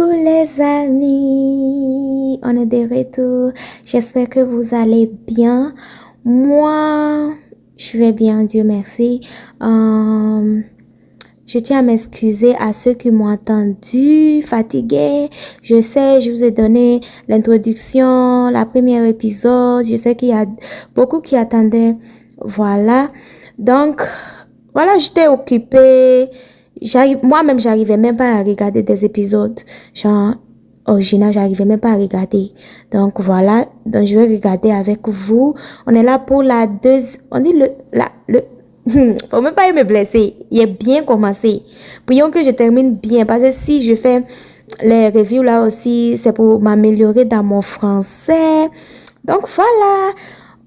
Coucou les amis, on est de retour. J'espère que vous allez bien. Moi, je vais bien, Dieu merci. Je tiens à m'excuser à ceux qui m'ont entendu fatiguée. Je sais, je vous ai donné l'introduction, la première épisode. Je sais qu'il y a beaucoup qui attendaient. Voilà. Donc, voilà, j'étais occupée. Moi-même, j'arrivais même pas à regarder des épisodes. Genre, original, j'arrivais même pas à regarder. Donc, voilà. Donc, je vais regarder avec vous. On est là pour la deuxième, on dit faut même pas me blesser. Il est bien commencé. Prions que je termine bien. Parce que si je fais les reviews là aussi, c'est pour m'améliorer dans mon français. Donc, voilà.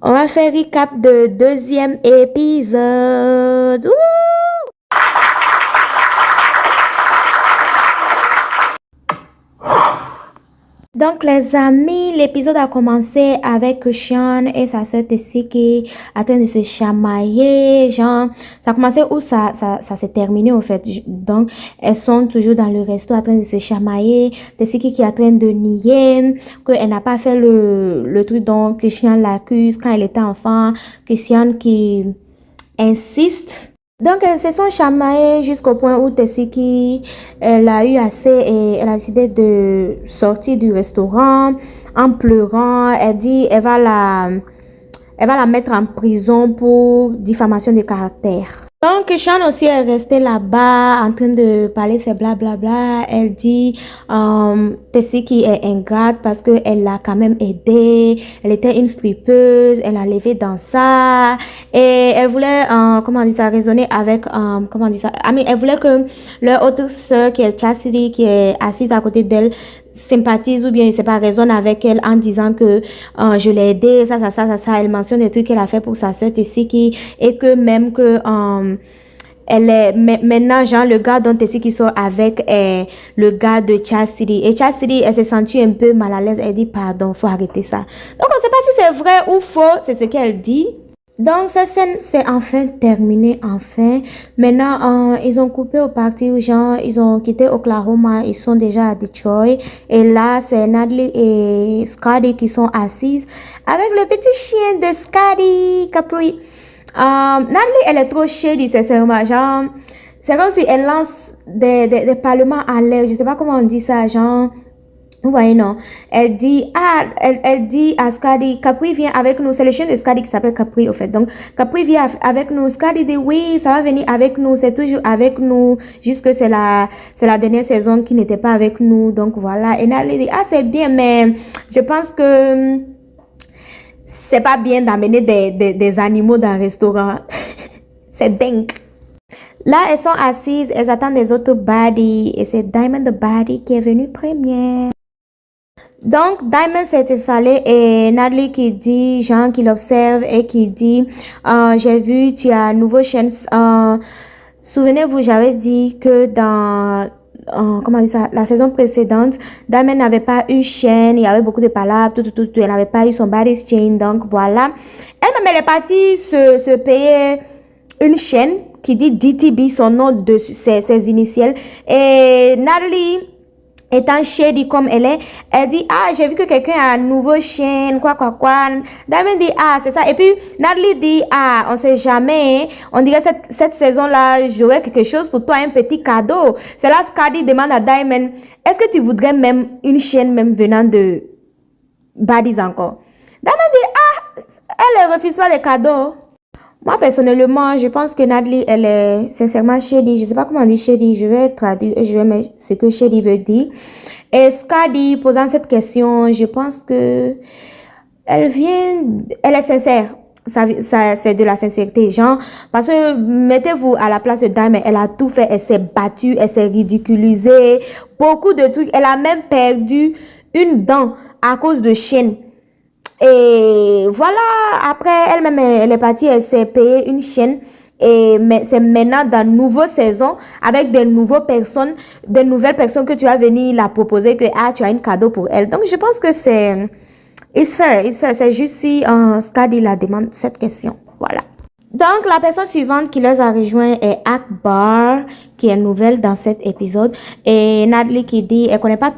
On va faire recap de deuxième épisode. Ouh! Donc les amis, l'épisode a commencé avec Sean et sa sœur Tessie qui en train de se chamailler, genre ça a commencé où ça s'est terminé en fait. Donc elles sont toujours dans le resto en train de se chamailler, Tessie qui est en train de nier qu'elle n'a pas fait le truc dont Christian l'accuse quand elle était enfant, Christian qui insiste. Donc, elles se sont chamaillées jusqu'au point où Tessiki, elle a eu assez et elle a décidé de sortir du restaurant en pleurant. Elle dit, elle va la mettre en prison pour diffamation de caractère. Donc, Sean aussi est resté là-bas en train de parler ses blablabla. Elle dit, Tessie qui est ingrate parce qu'elle l'a quand même aidée. Elle était une strippeuse. Elle a levé dans ça. Et elle voulait, raisonner avec, elle voulait que leur autre sœur qui est Chastity, qui est assise à côté d'elle, sympathise ou bien je sais pas raisonne avec elle en disant que je l'ai aidée ça elle mentionne des trucs qu'elle a fait pour sa soeur Tessie et que même que elle est maintenant genre le gars dont Tessie qui sort avec est le gars de Chastity et Chastity elle s'est sentie un peu mal à l'aise. Elle dit pardon, faut arrêter ça. Donc on sait pas si c'est vrai ou faux, c'est ce qu'elle dit. Donc, cette scène, c'est enfin terminé, enfin. Maintenant, ils ont coupé au parti où, genre, ils ont quitté Oklahoma, ils sont déjà à Detroit. Et là, c'est Natalie et Scotty qui sont assises avec le petit chien de Scotty, Capri. Natalie, elle est trop shady, sincèrement. Genre, c'est comme si elle lance des parlements à l'air. Je sais pas comment on dit ça, genre. Ouais, non. Elle dit à Scotty, Capri vient avec nous. C'est le chien de Scotty qui s'appelle Capri, au fait. Donc, Capri vient avec nous. Scotty dit oui, ça va venir avec nous. C'est toujours avec nous. Jusque c'est la dernière saison qui n'était pas avec nous. Donc, voilà. Et Natalie dit, c'est bien, mais je pense que c'est pas bien d'amener des animaux dans un restaurant. C'est dingue. Là, elles sont assises. Elles attendent les autres baddies. Et c'est Diamond the baddie qui est venue première. Donc, Diamond s'est installé et Natalie qui dit, Jean qui l'observe et qui dit, j'ai vu, tu as un nouveau chien. Souvenez-vous, j'avais dit que dans, la saison précédente, Diamond n'avait pas eu chaîne, il y avait beaucoup de palabres, tout, elle n'avait pas eu son body chain, donc voilà. Elle-même, elle est partie se payer une chaîne qui dit DTB, son nom de ses initiales, et Natalie, étant shady comme elle est, elle dit, j'ai vu que quelqu'un a un nouveau chien, quoi. Diamond dit, c'est ça. Et puis, Natalie dit, on sait jamais, on dirait cette saison-là, j'aurais quelque chose pour toi, un petit cadeau. C'est là, Scotty demande à Diamond, est-ce que tu voudrais même une chienne, même venant de Baddies encore? Diamond dit, elle ne refuse pas les cadeaux. Moi, personnellement, je pense que Natalie, elle est sincèrement shady. Je ne sais pas comment on dit shady. Je vais traduire et je vais mettre ce que shady veut dire. Et Scotty, posant cette question, je pense que elle est sincère. Ça, c'est de la sincérité, genre, parce que mettez-vous à la place de Diamond, elle a tout fait, elle s'est battue, elle s'est ridiculisée, beaucoup de trucs. Elle a même perdu une dent à cause de chienne. Et voilà, après, elle-même, elle est partie, elle s'est payée une chaîne. Et c'est maintenant dans une nouvelle saison, avec des nouvelles personnes que tu vas venir la proposer que, tu as un cadeau pour elle. Donc, je pense que it's fair. C'est juste si Scotty la demande cette question. Voilà. Donc, la personne suivante qui les a rejoints est Akbar, qui est nouvelle dans cet épisode. Et Natalie qui dit, elle connaît pas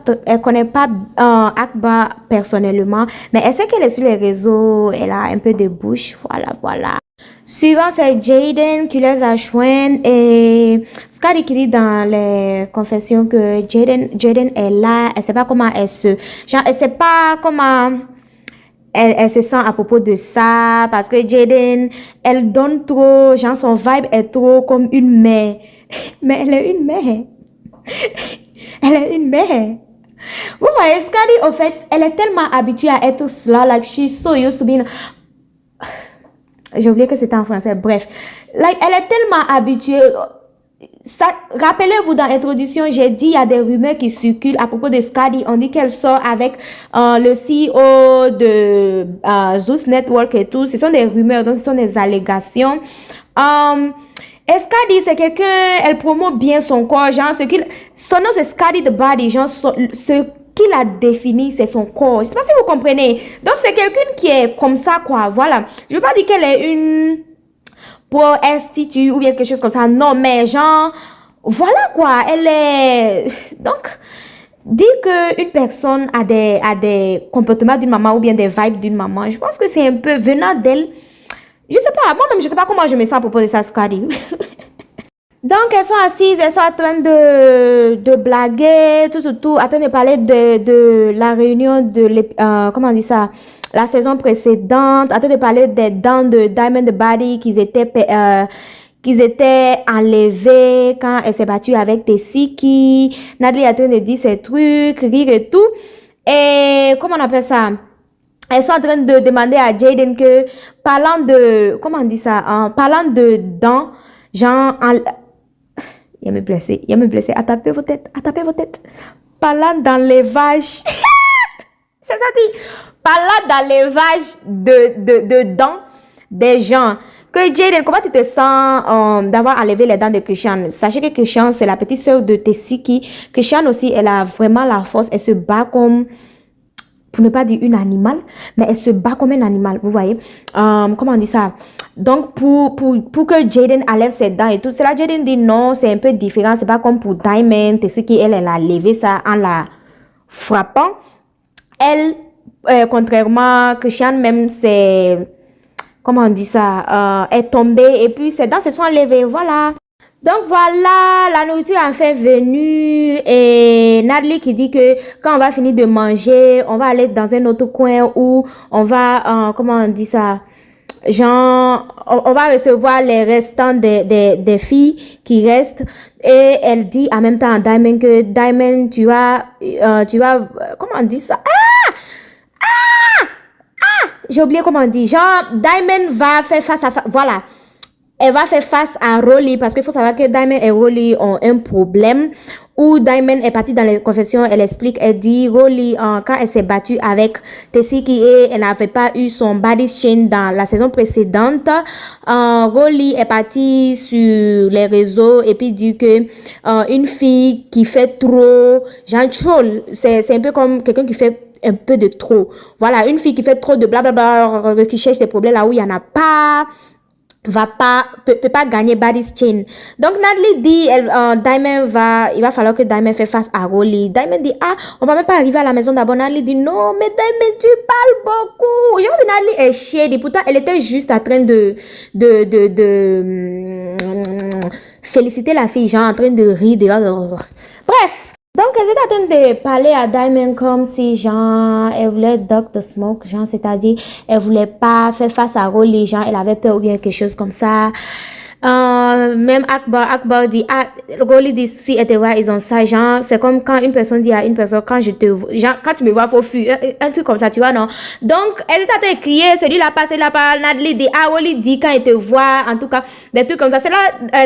Akbar personnellement, mais elle sait qu'elle est sur les réseaux, elle a un peu de bouche, voilà. Suivant, c'est Jaden qui les a joints et Scotty qui dit dans les confessions que Jaden est là, elle sait pas comment elle sait pas comment elle se sent à propos de ça parce que Jaden, elle donne trop, genre son vibe est trop comme une mère. Mais elle est une mère. Elle est une mère. Vous voyez, Scotty, au fait, elle est tellement habituée à être cela, like she's so used to being... J'ai oublié que c'était en français, bref. Like, elle est tellement habituée... Rappelez-vous dans l'introduction, j'ai dit il y a des rumeurs qui circulent à propos de Scotty. On dit qu'elle sort avec le CEO de Zeus Network et tout. Ce sont des rumeurs, donc ce sont des allégations. Et Scotty, c'est quelqu'un, elle promeut bien son corps, genre son nom c'est Scotty the Body, genre ce qu'il a défini c'est son corps. Je sais pas si vous comprenez. Donc c'est quelqu'un qui est comme ça quoi, voilà. Je veux pas dire qu'elle est une pro-institut ou bien quelque chose comme ça. Non, mais genre, voilà quoi, elle est... Donc, dire qu'une personne a des comportements d'une maman ou bien des vibes d'une maman, je pense que c'est un peu venant d'elle. Je sais pas, moi-même, je sais pas comment je me sens à propos de ça, Scotty. Donc, elles sont assises, elles sont en train de blaguer, tout, en train de parler de la réunion de, comment on dit ça, la saison précédente, en train de parler des dents de Diamond the Body qu'ils étaient enlevés quand elle s'est battue avec Tessiki. Natalie est en train de dire ces trucs, rire et tout. Et, comment on appelle ça? Elles sont en train de demander à Jaden que, parlant de, comment on dit ça, parlant de dents, genre, il va me blesser, attapez vos têtes, parlant d'enlevage, c'est ça dit, parlant d'enlevage de dents des gens, que Jaden, comment tu te sens d'avoir enlevé les dents de Christian? Sachez que Christian, c'est la petite sœur de Tessiki. Christian aussi, elle a vraiment la force, elle se bat comme... pour ne pas dire une animal, mais elle se bat comme un animal, vous voyez. Comment on dit ça? Donc, pour que Jaden enlève ses dents et tout, c'est là Jaden dit non, c'est un peu différent, c'est pas comme pour Diamond, c'est ce qu'elle a levé ça en la frappant. Elle, contrairement à Christian, même, c'est, comment on dit ça, est tombée et puis ses dents se sont enlevées, voilà. Donc voilà, la nourriture est enfin venue et Natalie qui dit que quand on va finir de manger, on va aller dans un autre coin où on va, comment on dit ça, genre, on va recevoir les restants des filles qui restent et elle dit en même temps à Diamond que Diamond, tu vas, comment on dit ça? J'ai oublié comment on dit, genre, Diamond va faire face à face, voilà. Elle va faire face à Rolly parce qu'il faut savoir que Diamond et Rolly ont un problème où Diamond est partie dans les confessions, elle explique, elle dit Rolly, quand elle s'est battue avec Tessiki et elle n'avait pas eu son body chain dans la saison précédente, Rolly est partie sur les réseaux et puis dit que une fille qui fait trop, genre troll, c'est un peu comme quelqu'un qui fait un peu de trop. Voilà, une fille qui fait trop de blablabla, qui cherche des problèmes là où il n'y en a pas, peut pas gagner Body's Chain. Donc Natalie dit il va falloir que Diamond fait face à Rolly. Diamond dit on va même pas arriver à la maison d'abord. Natalie dit non mais Diamond tu parles beaucoup. Je vois que Natalie est chiée. Pourtant elle était juste en train de féliciter la fille, genre en train de rire. Bref. Donc, elle était en train de parler à Diamond comme si, genre, elle voulait duck the smoke, genre, c'est-à-dire, elle voulait pas faire face à Rolly, genre, elle avait peur ou bien quelque chose comme ça. Même Akbar dit, Rolly dit, si elle te voit, ils ont ça, genre, c'est comme quand une personne dit à une personne, quand je te vois, genre, quand tu me vois, faut fuir, un truc comme ça, tu vois, non? Donc, elle était en train de crier, celui-là passe, celui-là passe, Natalie dit, Rolly dit, quand il te voit, en tout cas, des trucs comme ça. C'est là,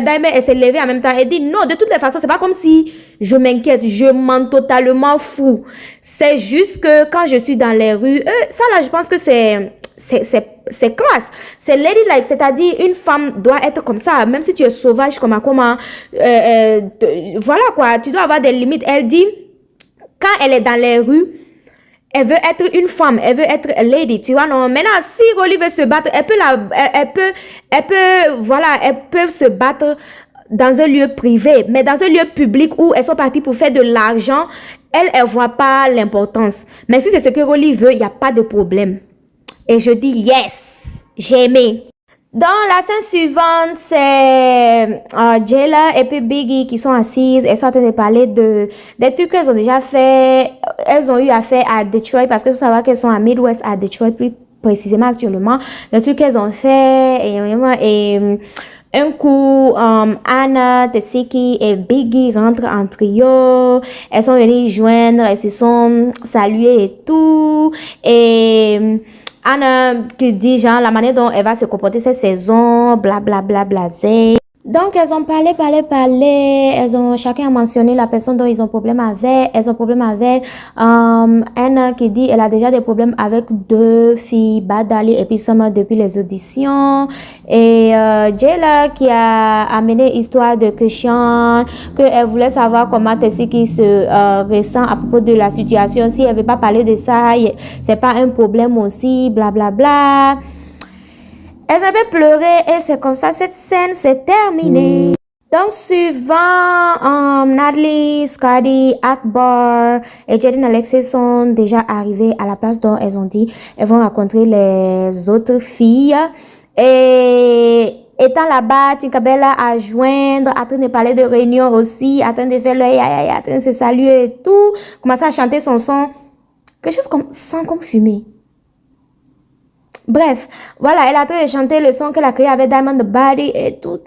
Diamond, elle s'est levée en même temps, elle dit, non, de toutes les façons, c'est pas comme si je m'inquiète, je m'en totalement fou. C'est juste que quand je suis dans les rues, ça là, je pense que c'est classe, c'est ladylike, c'est-à-dire une femme doit être comme ça, même si tu es sauvage comment, voilà quoi, tu dois avoir des limites. Elle dit, quand elle est dans les rues, Elle veut être une femme, elle veut être a lady, tu vois, non. Maintenant, si Rolly veut se battre, voilà, elles peuvent se battre dans un lieu privé, mais dans un lieu public où elles sont parties pour faire de l'argent, elle voit pas l'importance. Mais si c'est ce que Rolly veut, il n'y a pas de problème. Et je dis yes, j'ai aimé. Dans la scène suivante, c'est Jayla et puis Biggie qui sont assises. Elles sont en train de parler des trucs qu'elles ont déjà fait. Elles ont eu affaire à Detroit parce que faut savoir qu'elles sont à Midwest, à Detroit plus précisément actuellement. Les trucs qu'elles ont fait et un coup, Anna, Tesiki et Biggie rentrent en trio. Elles sont venues joindre, elles se sont saluées et tout. Et Anna qui dit genre la manière dont elle va se comporter cette saison, blablabla, blasé. Donc elles ont parlé, elles ont chacun a mentionné la personne dont ils ont problème avec. Elles ont problème avec Anna qui dit elle a déjà des problèmes avec 2 filles, Badali et puis Summer depuis les auditions. Et Jayla qui a amené histoire de Christian, que elle voulait savoir comment Tessie qui se ressent à propos de la situation. Si elle veut pas parler de ça, c'est pas un problème aussi, blablabla. Bla, bla. Elles avaient pleuré et c'est comme ça, cette scène s'est terminée. Donc, suivant, Natalie, Scotty, Akbar et Jaden Alexis sont déjà arrivés à la place dont elles ont dit elles vont rencontrer les autres filles. Et étant là-bas, Tinkerbella à joindre, en train de parler de réunion aussi, en train de faire le en train de se saluer et tout. Commencer à chanter son son. Quelque chose comme sans comme fumer. Bref, voilà, elle a train de chanter le son qu'elle a créé avec Diamond the Body et tout.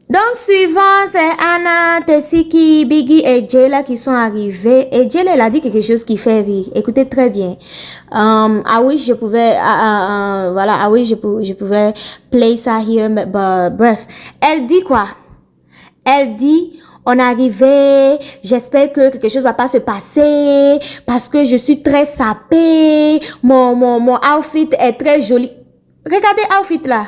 Donc, suivant, c'est Anna, Tesiki, Biggie et Jayla qui sont arrivés. Et Jayla, elle a dit quelque chose qui fait rire. Écoutez très bien. I wish je pouvais, voilà, I wish je pouvais play ça here, mais bref. Elle dit quoi? Elle dit, on est arrivé, j'espère que quelque chose va pas se passer, parce que je suis très sapée, mon outfit est très joli. Regardez outfit là.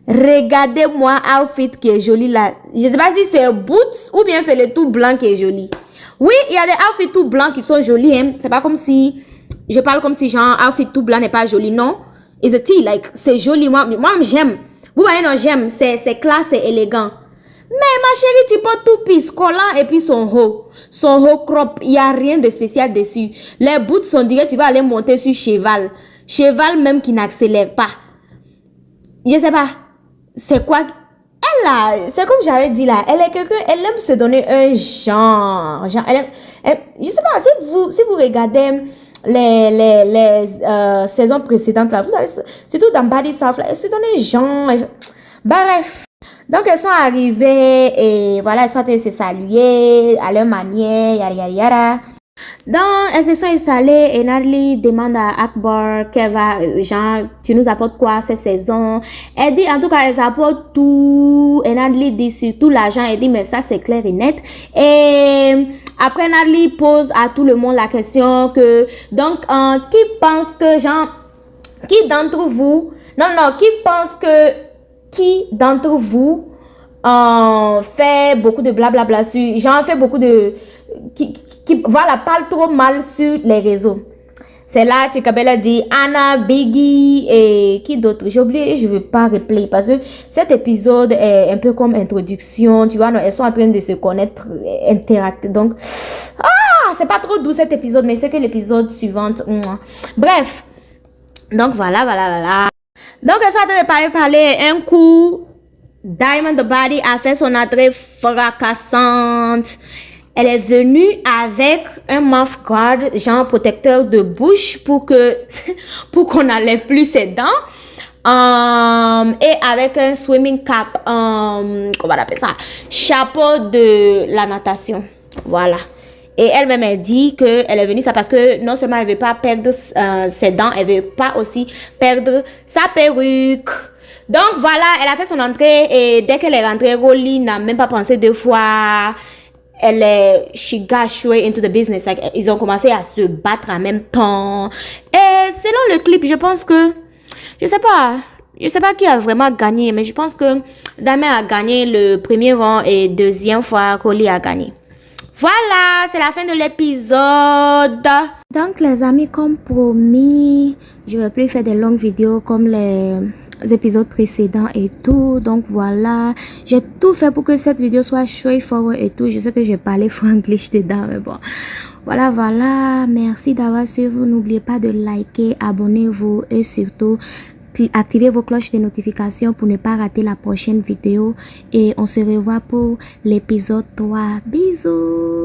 Regardez-moi outfit qui est joli là. Je sais pas si c'est boots ou bien c'est le tout blanc qui est joli. Oui, il y a des outfits tout blancs qui sont jolis, hein. C'est pas comme si, je parle comme si genre outfit tout blanc n'est pas joli, non. It's a tea, like, c'est joli, moi j'aime. Vous voyez, non, j'aime, c'est classe et élégant. Mais ma chérie, tu peux tout pisse, collant et puis son haut crop, il n'y a rien de spécial dessus. Les boots sont direct, tu vas aller monter sur cheval. Cheval même qui n'accélère pas. Je sais pas, c'est quoi? Elle là, c'est comme j'avais dit là, elle est quelqu'un, elle aime se donner un genre je sais pas, si vous regardez les saisons précédentes là, vous savez, surtout dans Body South là, elle se donne un genre, bref. Donc, elles sont arrivées et voilà, elles sont en train de se saluer à leur manière, yada yada. Donc, elles se sont installées et Natalie demande à Akbar qu'elle va, genre, tu nous apportes quoi cette saison? Elle dit, en tout cas, elles apportent tout. Et Natalie dit surtout l'argent. Elle dit, mais ça, c'est clair et net. Et après, Natalie pose à tout le monde la question que, donc, qui pense que, genre, qui d'entre vous, qui d'entre vous fait beaucoup de blablabla sur, genre fait beaucoup de, voilà, parle trop mal sur les réseaux. C'est là que Tinkerbella dit Anna, Biggie et qui d'autre? J'ai oublié, je ne veux pas replay parce que cet épisode est un peu comme introduction, tu vois, non, elles sont en train de se connaître, interacter, donc, c'est pas trop doux cet épisode, mais c'est que l'épisode suivant, bref, donc voilà. Donc, elles sont en train de parler. Un coup, Diamond the Body a fait son entrée fracassante. Elle est venue avec un mouth guard, genre protecteur de bouche pour qu'on n'enlève plus ses dents. Et avec un swimming cap, comment on appelle ça? Chapeau de la natation. Voilà. Et elle-même, elle dit qu'elle est venue ça parce que non seulement elle veut pas perdre ses dents, elle veut pas aussi perdre sa perruque. Donc voilà, elle a fait son entrée et dès qu'elle est rentrée, Rolly n'a même pas pensé 2 fois. She got straight into the business. Like, ils ont commencé à se battre en même temps. Et selon le clip, je pense que, je sais pas qui a vraiment gagné, mais je pense que Diamond a gagné le premier rang et deuxième fois, Rolly a gagné. Voilà, c'est la fin de l'épisode. Donc les amis, comme promis, je vais plus faire des longues vidéos comme les épisodes précédents et tout. Donc voilà, j'ai tout fait pour que cette vidéo soit straightforward et tout. Je sais que j'ai parlé franglish dedans, mais bon. Voilà. Merci d'avoir suivi. N'oubliez pas de liker, abonnez-vous et surtout activez vos cloches de notification pour ne pas rater la prochaine vidéo. Et on se revoit pour l'épisode 3. Bisous!